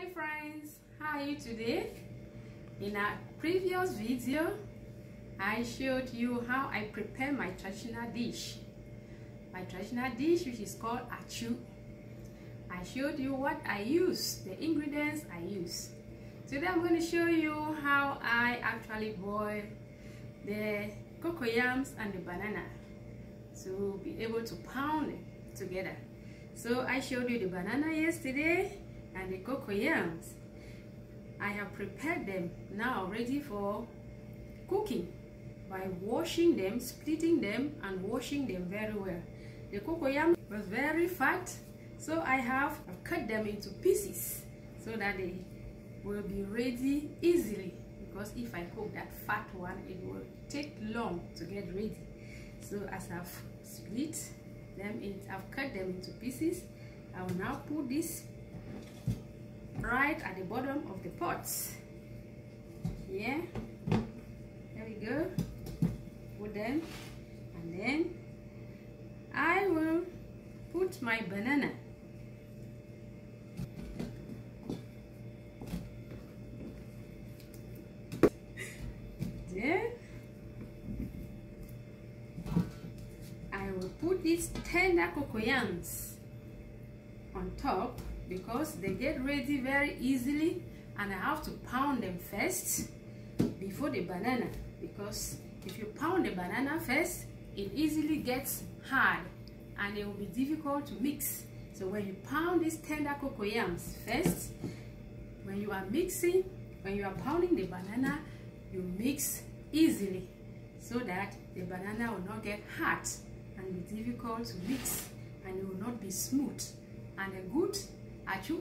Hi friends, how are you today? In our previous video, I showed you how I prepare my traditional dish. My traditional dish, which is called Achu. I showed you what I use, the ingredients I use. Today I'm going to show you how I actually boil the coco-yams and the banana to be able to pound them together. So I showed you the banana yesterday and the coco-yams. I have prepared them now ready for cooking by washing them, splitting them and washing them very well. The coco-yam was very fat, so I have cut them into pieces so that they will be ready easily, because if I cook that fat one, it will take long to get ready. So as I've split them I've cut them into pieces. I will now put this right at the bottom of the pot. Yeah, there we go. Put them, and then I will put my banana. Then I will put these tender coco-yams on top, because they get ready very easily, and I have to pound them first before the banana, because if you pound the banana first, it easily gets hard and it will be difficult to mix. So when you pound these tender coco-yams first, when you are mixing, when you are pounding the banana, you mix easily so that the banana will not get hard and be difficult to mix, and it will not be smooth. And a good achu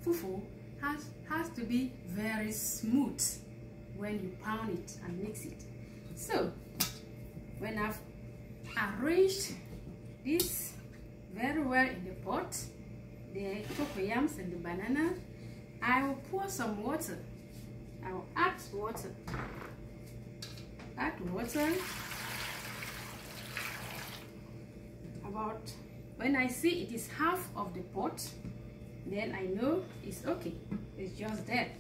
fufu has to be very smooth when you pound it and mix it. So when I've arranged this very well in the pot, the coco-yams and the banana, I will pour some water. I will add water. Add water about, when I see it is half of the pot, then I know it's okay. It's just there.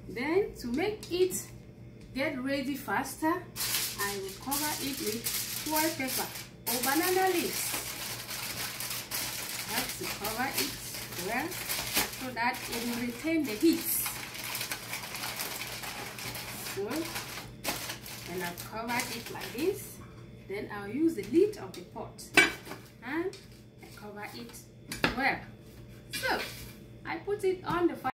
Then to make it get ready faster, I will cover it with foil paper or banana leaves. I have to cover it well so that it will retain the heat. So when I've covered it like this, then I'll use the lid of the pot and I cover it well. So I put it on the fire.